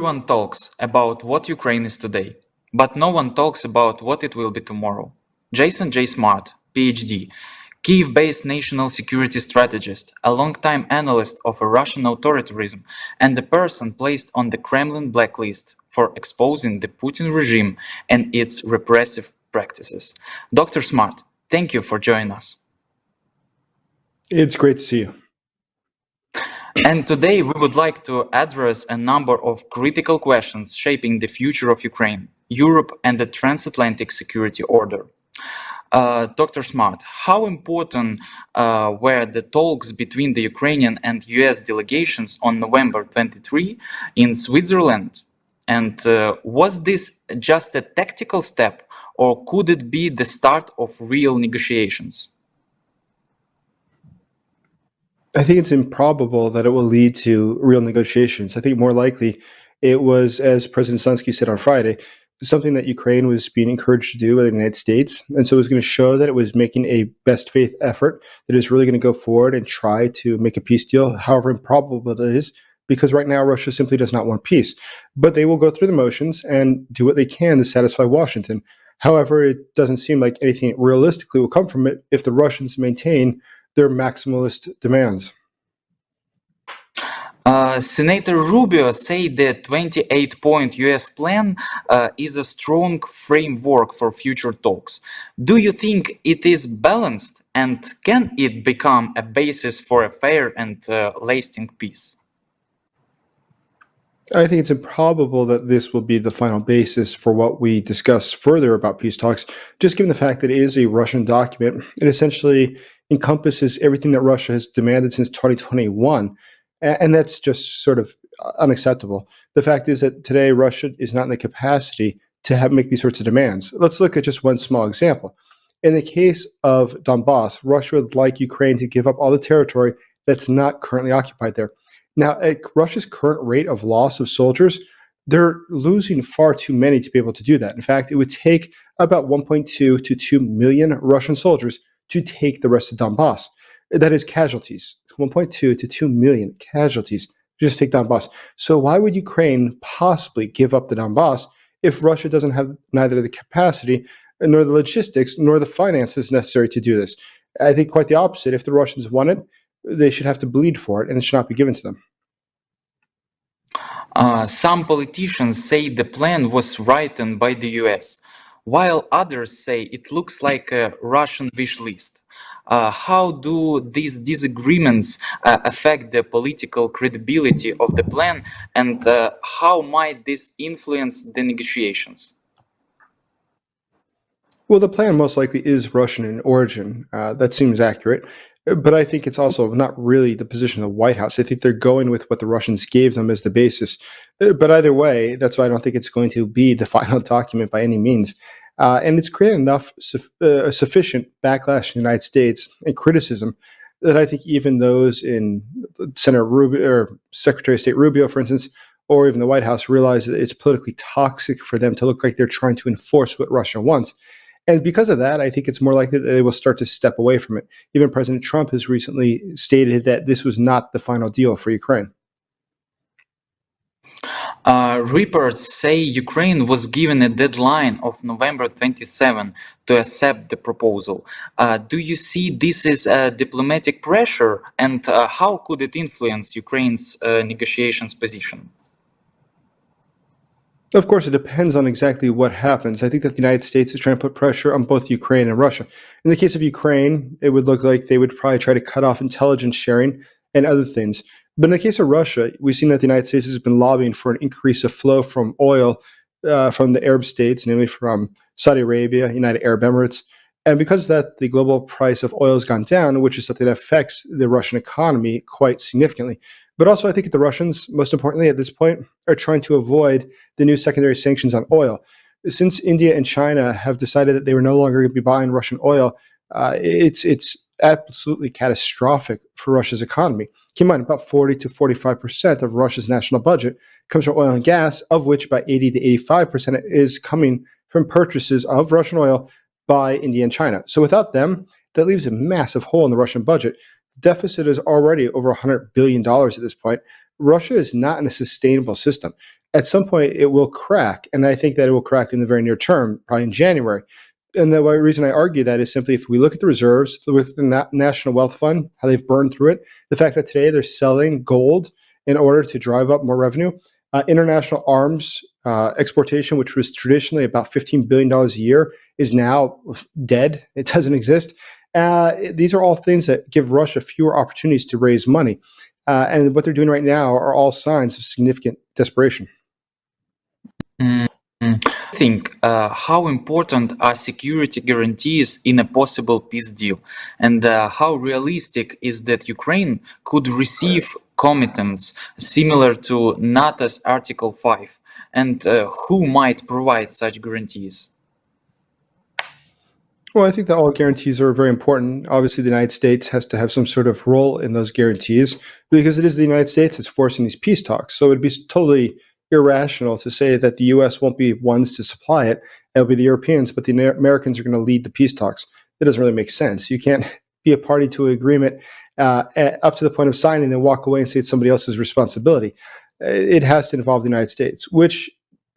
Everyone talks about what Ukraine is today, but no one talks about what it will be tomorrow. Jason J. Smart, PhD, Kyiv-based national security strategist, a longtime analyst of Russian authoritarianism, and the person placed on the Kremlin blacklist for exposing the Putin regime and its repressive practices. Dr. Smart, thank you for joining us. It's great to see you. And today we would like to address a number of critical questions shaping the future of Ukraine, Europe, and the transatlantic security order. Dr. Smart, how important were the talks between the Ukrainian and US delegations on November 23 in Switzerland? And was this just a tactical step, or could it be the start of real negotiations? I think it's improbable that it will lead to real negotiations. I think more likely it was, as President Zelensky said on Friday, something that Ukraine was being encouraged to do by the United States. And so it was going to show that it was making a best faith effort, that is really going to go forward and try to make a peace deal, however improbable it is, because right now Russia simply does not want peace. But they will go through the motions and do what they can to satisfy Washington. However, it doesn't seem like anything realistically will come from it if the Russians maintain their maximalist demands. Senator Rubio said the 28-point US plan is a strong framework for future talks. Do you think it is balanced, and can it become a basis for a fair and lasting peace? I think it's improbable that this will be the final basis for what we discuss further about peace talks, just given the fact that it is a Russian document. It essentially encompasses everything that Russia has demanded since 2021, and that's just sort of unacceptable. The fact is that today Russia is not in the capacity to make these sorts of demands. Let's look at just one small example. In the case of Donbass, Russia would like Ukraine to give up all the territory that's not currently occupied there. Now, at Russia's current rate of loss of soldiers, they're losing far too many to be able to do that. In fact, it would take about 1.2 to 2 million Russian soldiers to take the rest of Donbass. That is casualties. 1.2 to 2 million casualties just take Donbass. So why would Ukraine possibly give up the Donbass if Russia doesn't have neither the capacity, nor the logistics, nor the finances necessary to do this? I think quite the opposite. If the Russians want it, they should have to bleed for it, and it should not be given to them. Some politicians say the plan was written by the US, while others say it looks like a Russian wish list. How do these disagreements affect the political credibility of the plan, and how might this influence the negotiations? Well, the plan most likely is Russian in origin. That seems accurate. But I think it's also not really the position of the White House. I think they're going with what the Russians gave them as the basis. But either way, that's why I don't think it's going to be the final document by any means. And it's created enough sufficient backlash in the United States and criticism that I think even those in Senator Rubio or Secretary of State Rubio, for instance, or even the White House realize that it's politically toxic for them to look like they're trying to enforce what Russia wants. And because of that, I think it's more likely that they will start to step away from it. Even President Trump has recently stated that this was not the final deal for Ukraine. Reports say Ukraine was given a deadline of November 27 to accept the proposal. Do you see this as a diplomatic pressure, and how could it influence Ukraine's negotiations position? Of course, it depends on exactly what happens. I think that the United States is trying to put pressure on both Ukraine and Russia. In the case of Ukraine, it would look like they would probably try to cut off intelligence sharing and other things. But in the case of Russia, we've seen that the United States has been lobbying for an increase of flow from oil from the Arab states, namely from Saudi Arabia, United Arab Emirates. And because of that, the global price of oil has gone down, which is something that affects the Russian economy quite significantly. But also, I think the Russians, most importantly at this point, are trying to avoid the new secondary sanctions on oil. Since India and China have decided that they were no longer going to be buying Russian oil, it's absolutely catastrophic for Russia's economy. Keep in mind, about 40 to 45% of Russia's national budget comes from oil and gas, of which about 80 to 85% is coming from purchases of Russian oil by India and China. So without them, that leaves a massive hole in the Russian budget. Deficit is already over $100 billion at this point. Russia is not in a sustainable system. at some point it will crack. And I think that it will crack in the very near term, probably in January. And the reason I argue that is simply if we look at the reserves, look at the National Wealth Fund, how they've burned through it, the fact that today they're selling gold in order to drive up more revenue, international arms exportation, which was traditionally about $15 billion a year, is now dead. It doesn't exist. These are all things that give Russia fewer opportunities to raise money. And what they're doing right now are all signs of significant desperation. Mm. I think how important are security guarantees in a possible peace deal, and how realistic is that Ukraine could receive commitments similar to NATO's Article 5, and who might provide such guarantees? Well, I think that all guarantees are very important. Obviously, the United States has to have some sort of role in those guarantees because it is the United States that's forcing these peace talks. So it'd be totally irrational to say that the U.S. won't be ones to supply it. It'll be the Europeans, but the Americans are going to lead the peace talks. That doesn't really make sense. You can't be a party to an agreement up to the point of signing, then walk away and say it's somebody else's responsibility. It has to involve the United States, which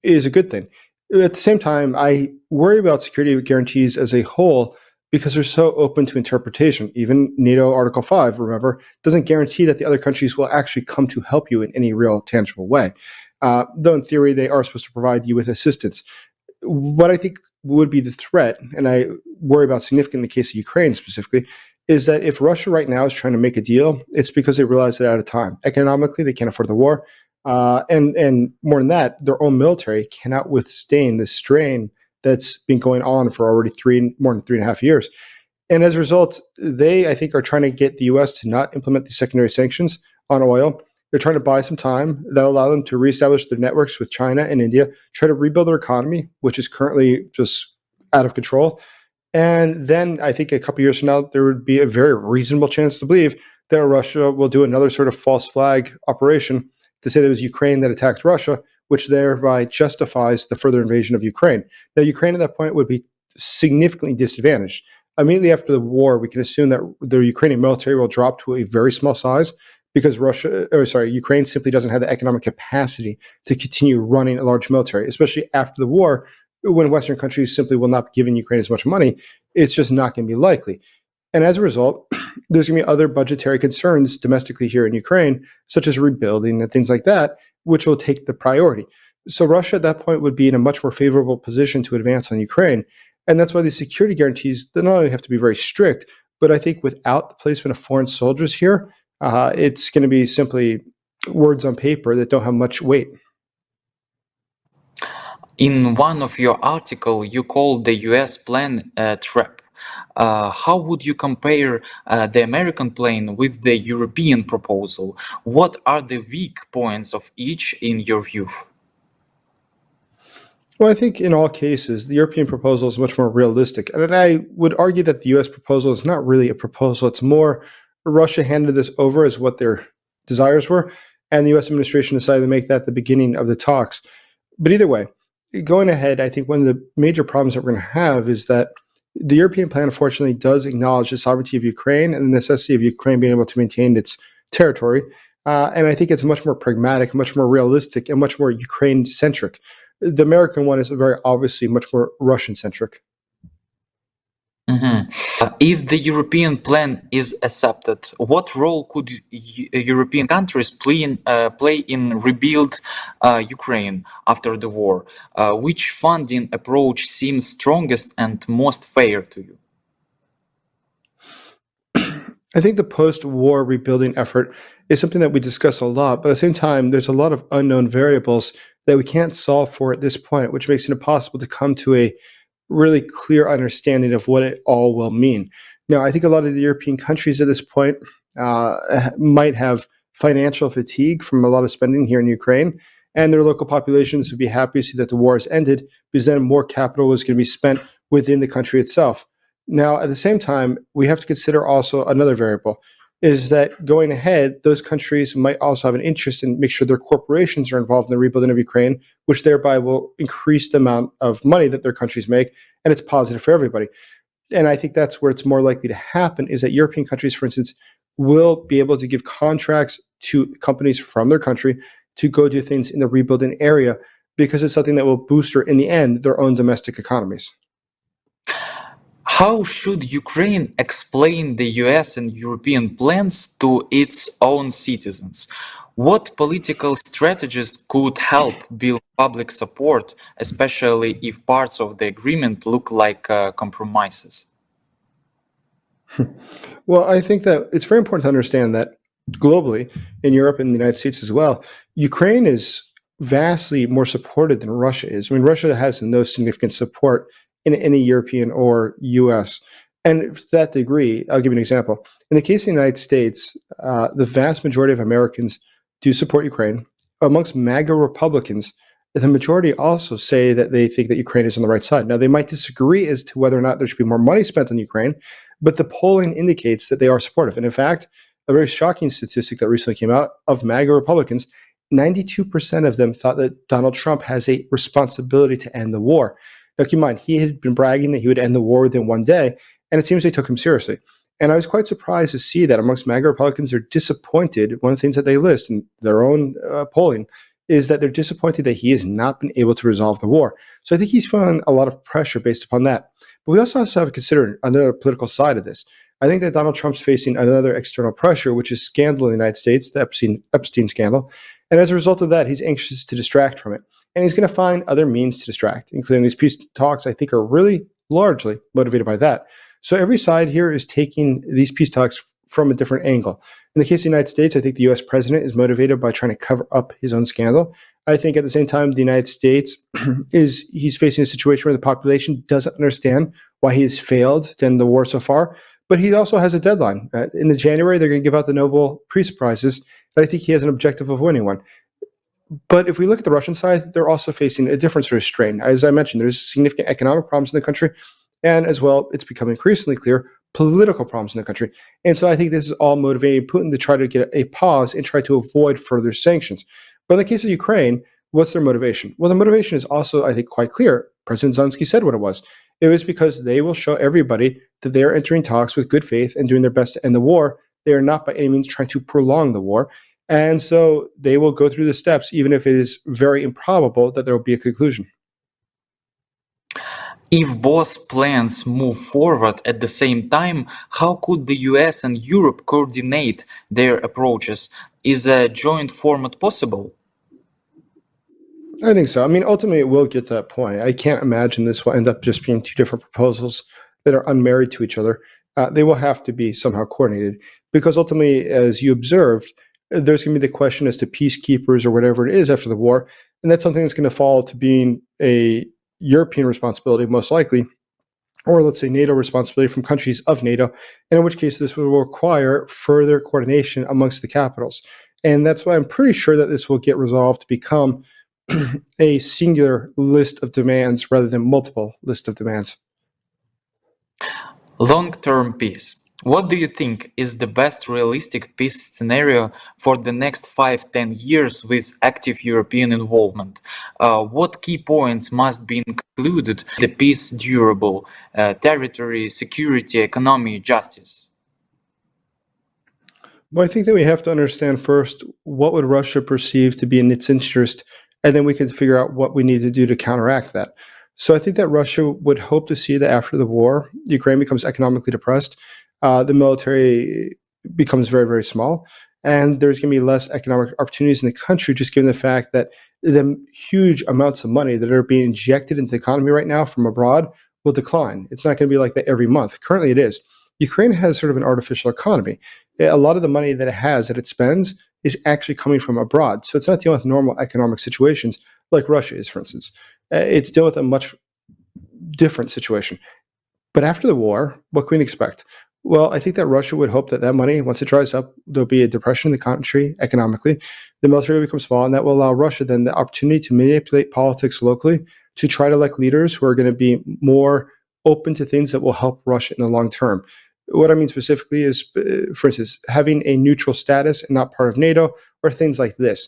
is a good thing. At the same time, I worry about security guarantees as a whole because they're so open to interpretation. Even NATO Article 5, remember, doesn't guarantee that the other countries will actually come to help you in any real tangible way. Though in theory, they are supposed to provide you with assistance. What I think would be the threat, and I worry about significantly in the case of Ukraine specifically, is that if Russia right now is trying to make a deal, it's because they realize they're out of time. Economically, they can't afford the war. And more than that, their own military cannot withstand the strain that's been going on for already more than 3.5 years. And as a result, they, I think, are trying to get the U.S. to not implement these secondary sanctions on oil. They're trying to buy some time that will allow them to reestablish their networks with China and India, try to rebuild their economy, which is currently just out of control. And then I think a couple years from now, there would be a very reasonable chance to believe that Russia will do another sort of false flag operation to say that it was Ukraine that attacked Russia, which thereby justifies the further invasion of Ukraine. Now, Ukraine at that point would be significantly disadvantaged. Immediately after the war, we can assume that the Ukrainian military will drop to a very small size because Ukraine simply doesn't have the economic capacity to continue running a large military, especially after the war, when Western countries simply will not be giving Ukraine as much money. It's just not going to be likely. And as a result, there's going to be other budgetary concerns domestically here in Ukraine, such as rebuilding and things like that, which will take the priority. So Russia at that point would be in a much more favorable position to advance on Ukraine. And that's why the security guarantees, they not only have to be very strict, but I think without the placement of foreign soldiers here, it's going to be simply words on paper that don't have much weight. In one of your articles, you called the US plan a trap. How would you compare the American plan with the European proposal? What are the weak points of each in your view? Well, I think in all cases, the European proposal is much more realistic. And I would argue that the US proposal is not really a proposal. It's more Russia handed this over as what their desires were, and the US administration decided to make that the beginning of the talks. But either way, going ahead, I think one of the major problems that we're going to have is that the European plan, unfortunately, does acknowledge the sovereignty of Ukraine and the necessity of Ukraine being able to maintain its territory. And I think it's much more pragmatic, much more realistic, and much more Ukraine-centric. The American one is very obviously much more Russian-centric. If the European plan is accepted, what role could European countries play in rebuild Ukraine after the war? Which funding approach seems strongest and most fair to you? I think the post-war rebuilding effort is something that we discuss a lot, but at the same time, there's a lot of unknown variables that we can't solve for at this point, which makes it impossible to come to a really clear understanding of what it all will mean. Now, I think a lot of the European countries at this point might have financial fatigue from a lot of spending here in Ukraine, and their local populations would be happy to see that the war has ended because then more capital is going to be spent within the country itself. Now, at the same time, we have to consider also another variable, is that going ahead, those countries might also have an interest in make sure their corporations are involved in the rebuilding of Ukraine, which thereby will increase the amount of money that their countries make, and it's positive for everybody. And I think that's where it's more likely to happen, is that European countries, for instance, will be able to give contracts to companies from their country to go do things in the rebuilding area because it's something that will boost, or in the end, their own domestic economies. How should Ukraine explain the US and European plans to its own citizens? What political strategies could help build public support, especially if parts of the agreement look like compromises? Well, I think that it's very important to understand that globally, in Europe and the United States as well, Ukraine is vastly more supported than Russia is. I mean, Russia has no significant support in any European or US. And to that degree, I'll give you an example. In the case of the United States, the vast majority of Americans do support Ukraine. Amongst MAGA Republicans, the majority also say that they think that Ukraine is on the right side. Now, they might disagree as to whether or not there should be more money spent on Ukraine, but the polling indicates that they are supportive. And in fact, a very shocking statistic that recently came out of MAGA Republicans, 92% of them thought that Donald Trump has a responsibility to end the war. Now, keep in mind, he had been bragging that he would end the war within one day, and it seems they took him seriously. And I was quite surprised to see that amongst MAGA Republicans, they're disappointed. One of the things that they list in their own polling is that they're disappointed that he has not been able to resolve the war. So I think he's feeling a lot of pressure based upon that. But we also have to consider another political side of this. I think that Donald Trump's facing another external pressure, which is scandal in the United States, the Epstein scandal. And as a result of that, he's anxious to distract from it. And he's going to find other means to distract, including these peace talks, I think, are really largely motivated by that. So every side here is taking these peace talks from a different angle. In the case of the United States, I think the US president is motivated by trying to cover up his own scandal. I think at the same time, the United States he's facing a situation where the population doesn't understand why he has failed to end the war so far. But he also has a deadline. In the January, they're going to give out the Nobel Peace Prizes. But I think he has an objective of winning one. But if we look at the Russian side, they're also facing a different sort of strain. As I mentioned, there's significant economic problems in the country. And as well, it's becoming increasingly clear, political problems in the country. And so I think this is all motivating Putin to try to get a pause and try to avoid further sanctions. But in the case of Ukraine, what's their motivation? Well, the motivation is also, I think, quite clear. President Zelensky said what it was. It was because they will show everybody that they are entering talks with good faith and doing their best to end the war. They are not by any means trying to prolong the war. And so they will go through the steps, even if it is very improbable that there will be a conclusion. If both plans move forward at the same time, how could the US and Europe coordinate their approaches? Is a joint format possible? I think so. I mean, ultimately, it will get to that point. I can't imagine this will end up just being two different proposals that are unmarried to each other. They will have to be somehow coordinated because ultimately, as you observed, there's going to be the question as to peacekeepers or whatever it is after the war. And that's something that's going to fall to being a European responsibility, most likely, or let's say NATO responsibility from countries of NATO, and in which case this will require further coordination amongst the capitals. And that's why I'm pretty sure that this will get resolved to become a singular list of demands rather than multiple list of demands. Long-term peace. What do you think is the best realistic peace scenario for the next 5-10 years with active European involvement? What key points must be included in the peace durable? Territory, security, economy, justice? Well, I think that we have to understand first what would Russia perceive to be in its interest, and then we can figure out what we need to do to counteract that. So I think that Russia would hope to see that after the war, Ukraine becomes economically depressed. The military becomes very, very small, and there's going to be less economic opportunities in the country, just given the fact that the huge amounts of money that are being injected into the economy right now from abroad will decline. It's not going to be like that every month. Currently, it is. Ukraine has sort of an artificial economy. A lot of the money that it has, that it spends, is actually coming from abroad. So it's not dealing with normal economic situations like Russia is, for instance. It's dealing with a much different situation. But after the war, what can we expect? Well, I think that Russia would hope that that money, once it dries up, there'll be a depression in the country economically. The military will become small, and that will allow Russia then the opportunity to manipulate politics locally to try to elect leaders who are going to be more open to things that will help Russia in the long term. What I mean specifically is, for instance, having a neutral status and not part of NATO, or things like this.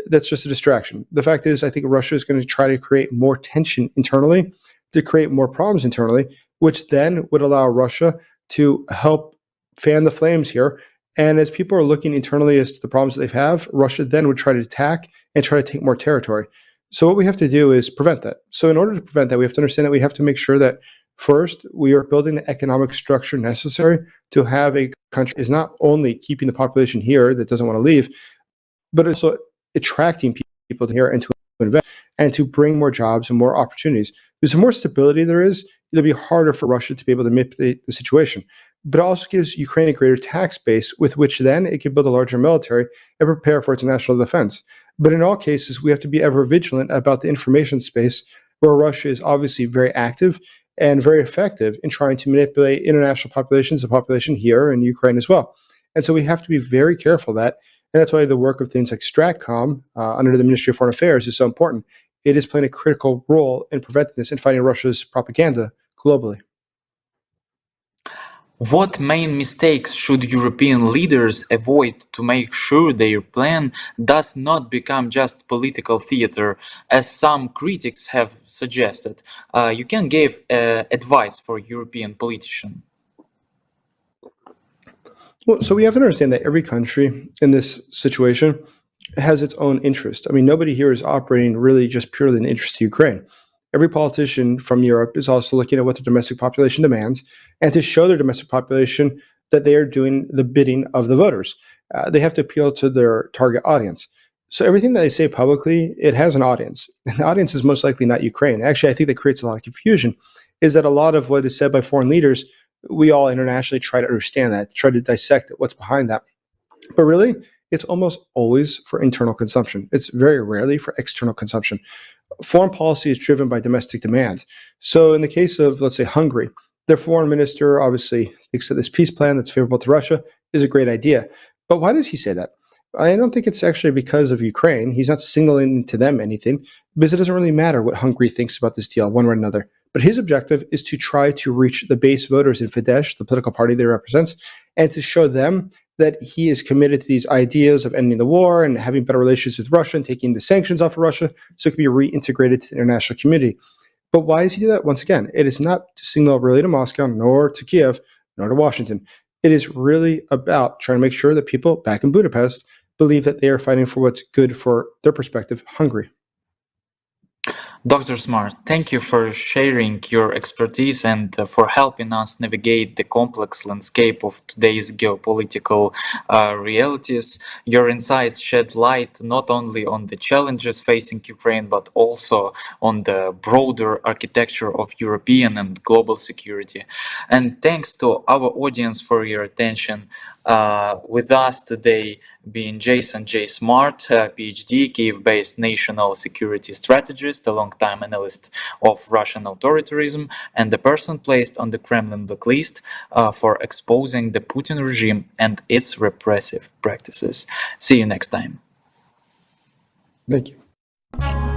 That's just a distraction. The fact is, I think Russia is going to try to create more tension internally, to create more problems internally, which then would allow Russia to help fan the flames here. And as people are looking internally as to the problems that they have, Russia then would try to attack and try to take more territory. So what we have to do is prevent that. So in order to prevent that, we have to understand that we have to make sure that first, we are building the economic structure necessary to have a country that is not only keeping the population here that doesn't want to leave, but also attracting people to here and to invest and to bring more jobs and more opportunities. Because the more stability there is, it'll be harder for Russia to be able to manipulate the situation. But it also gives Ukraine a greater tax base with which then it can build a larger military and prepare for its national defense. But in all cases, we have to be ever vigilant about the information space where Russia is obviously very active and very effective in trying to manipulate international populations, the population here in Ukraine as well. And so we have to be very careful of that. And that's why the work of things like Stratcom under the Ministry of Foreign Affairs is so important. It is playing a critical role in preventing this and fighting Russia's propaganda globally. What main mistakes should European leaders avoid to make sure their plan does not become just political theater, as some critics have suggested? You can give advice for European politicians. Well, so we have to understand that every country in this situation has its own interest. I mean, nobody here is operating really just purely in the interest of Ukraine. Every politician from Europe is also looking at what the domestic population demands and to show their domestic population that they are doing the bidding of the voters. They have to appeal to their target audience. So everything that they say publicly, it has an audience. And the audience is most likely not Ukraine. Actually, I think that creates a lot of confusion, is that a lot of what is said by foreign leaders, we all internationally try to understand that, try to dissect what's behind that. But really, it's almost always for internal consumption. It's very rarely for external consumption. Foreign policy is driven by domestic demand. So in the case of, let's say, Hungary, their foreign minister obviously thinks that this peace plan that's favorable to Russia is a great idea. But why does he say that? I don't think it's actually because of Ukraine. He's not signaling to them anything, because it doesn't really matter what Hungary thinks about this deal, one way or another. But his objective is to try to reach the base voters in Fidesz, the political party they represent, and to show them that he is committed to these ideas of ending the war and having better relations with Russia and taking the sanctions off of Russia so it can be reintegrated to the international community. But why does he do that? Once again, it is not to signal really to Moscow, nor to Kiev, nor to Washington. It is really about trying to make sure that people back in Budapest believe that they are fighting for what's good for their perspective, Hungary. Dr. Smart, thank you for sharing your expertise and for helping us navigate the complex landscape of today's geopolitical realities. Your insights shed light not only on the challenges facing Ukraine, but also on the broader architecture of European and global security. And thanks to our audience for your attention. With us today being Jason J. Smart, PhD, Kiev-based national security strategist, a long-time analyst of Russian authoritarianism, and the person placed on the Kremlin blacklist for exposing the Putin regime and its repressive practices. See you next time. Thank you.